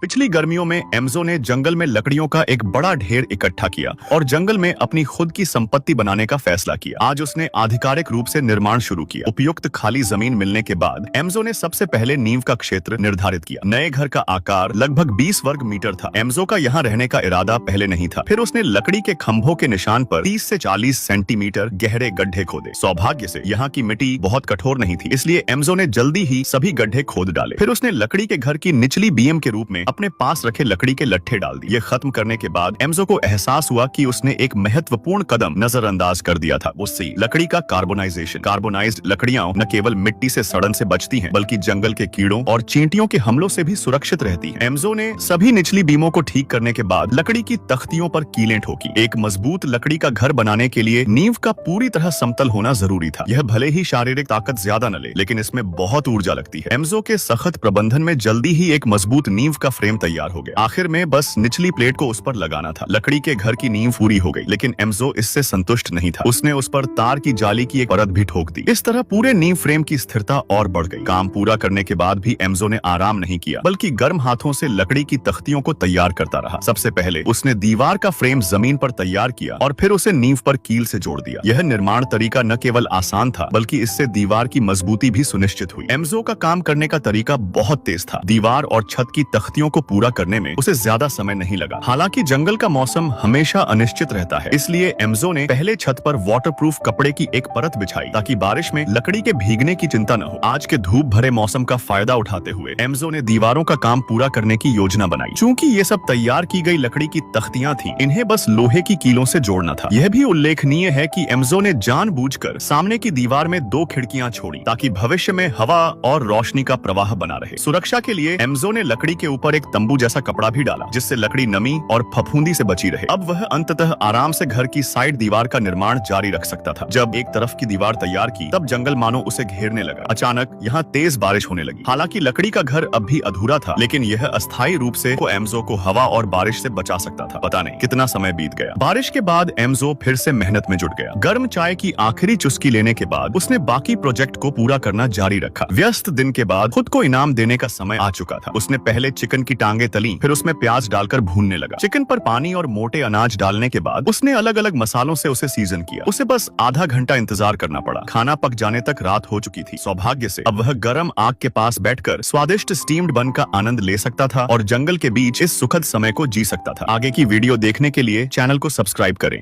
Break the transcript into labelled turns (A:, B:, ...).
A: पिछली गर्मियों में एम्जो ने जंगल में लकड़ियों का एक बड़ा ढेर इकट्ठा किया और जंगल में अपनी खुद की संपत्ति बनाने का फैसला किया। आज उसने आधिकारिक रूप से निर्माण शुरू किया। उपयुक्त खाली जमीन मिलने के बाद एम्जो ने सबसे पहले नींव का क्षेत्र निर्धारित किया। नए घर का आकार लगभग 20 वर्ग मीटर था। एम्जो का यहाँ रहने का इरादा पहले नहीं था। फिर उसने लकड़ी के खंभों के निशान पर 30 से 40 सेंटीमीटर गहरे गड्ढे खोदे। सौभाग्य से यहाँ की मिट्टी बहुत कठोर नहीं थी, इसलिए एम्जो ने जल्दी ही सभी गड्ढे खोद डाले। फिर उसने लकड़ी के घर की निचली बीम के रूप में अपने पास रखे लकड़ी के लट्ठे डाल दिए। ये खत्म करने के बाद एम्जो को एहसास हुआ कि उसने एक महत्वपूर्ण कदम नजरअंदाज कर दिया था। उससे लकड़ी का कार्बोनाइजेशन। कार्बोनाइज्ड लकड़ियां न केवल मिट्टी से सड़न से बचती हैं, बल्कि जंगल के कीड़ों और चींटियों के हमलों से भी सुरक्षित रहती हैं। एम्जो ने सभी निचली बीमों को ठीक करने के बाद लकड़ी की तख्तियों पर कीलें ठोकी। एक मजबूत लकड़ी का घर बनाने के लिए नींव का पूरी तरह समतल होना जरूरी था। यह भले ही शारीरिक ताकत ज्यादा न ले, लेकिन इसमें बहुत ऊर्जा लगती है। एम्जो के सख्त प्रबंधन में जल्दी ही एक मजबूत नींव का फ्रेम तैयार हो गया। आखिर में बस निचली प्लेट को उस पर लगाना था। लकड़ी के घर की नींव पूरी हो गई, लेकिन एम्जो इससे संतुष्ट नहीं था। उसने उस पर तार की जाली की एक परत भी ठोक दी। इस तरह पूरे नींव फ्रेम की स्थिरता और बढ़ गई। काम पूरा करने के बाद भी एम्जो ने आराम नहीं किया, बल्कि गर्म हाथों से लकड़ी की तख्तियों को तैयार करता रहा। सबसे पहले उसने दीवार का फ्रेम जमीन पर तैयार किया और फिर उसे नींव पर कील से जोड़ दिया। यह निर्माण तरीका न केवल आसान था, बल्कि इससे दीवार की मजबूती भी सुनिश्चित हुई। एम्जो का काम करने का तरीका बहुत तेज था। दीवार और छत की तख्तियों को पूरा करने में उसे ज्यादा समय नहीं लगा। हालांकि जंगल का मौसम हमेशा अनिश्चित रहता है, इसलिए एम्जो ने पहले छत पर वाटरप्रूफ कपड़े की एक परत बिछाई, ताकि बारिश में लकड़ी के भीगने की चिंता न हो। आज के धूप भरे मौसम का फायदा उठाते हुए एम्जो ने दीवारों का काम पूरा करने की योजना बनाई। चूंकि ये सब तैयार की गई लकड़ी की तख्तियां थी, इन्हें बस लोहे की कीलों से जोड़ना था। यह भी उल्लेखनीय है कि एम्जो ने जानबूझकर सामने की दीवार में 2 खिड़कियां छोड़ी, ताकि भविष्य में हवा और रोशनी का प्रवाह बना रहे। सुरक्षा के लिए एम्जो ने लकड़ी के ऊपर एक तंबू जैसा कपड़ा भी डाला, जिससे लकड़ी नमी और फफूंदी से बची रहे। अब वह अंततः आराम से घर की साइड दीवार का निर्माण जारी रख सकता था। जब एक तरफ की दीवार तैयार की, तब जंगल मानो उसे घेरने लगा। अचानक यहाँ तेज बारिश होने लगी। हालांकि लकड़ी का घर अब भी अधूरा था, लेकिन यह अस्थायी रूप से एम्जो को हवा और बारिश से बचा सकता था। पता नहीं कितना समय बीत गया। बारिश के बाद एम्जो फिर से मेहनत में जुट गया। गर्म चाय की आखिरी चुस्की लेने के बाद उसने बाकी प्रोजेक्ट को पूरा करना जारी रखा। व्यस्त दिन के बाद खुद को इनाम देने का समय आ चुका था। उसने पहले चिकन की टांगे तली, फिर उसमें प्याज डालकर भूनने लगा। चिकन पर पानी और मोटे अनाज डालने के बाद उसने अलग अलग मसालों से उसे सीजन किया। उसे बस आधा घंटा इंतजार करना पड़ा। खाना पक जाने तक रात हो चुकी थी। सौभाग्य से अब वह गर्म आग के पास बैठकर स्वादिष्ट स्टीम्ड बन का आनंद ले सकता था और जंगल के बीच इस सुखद समय को जी सकता था। आगे की वीडियो देखने के लिए चैनल को सब्सक्राइब करें।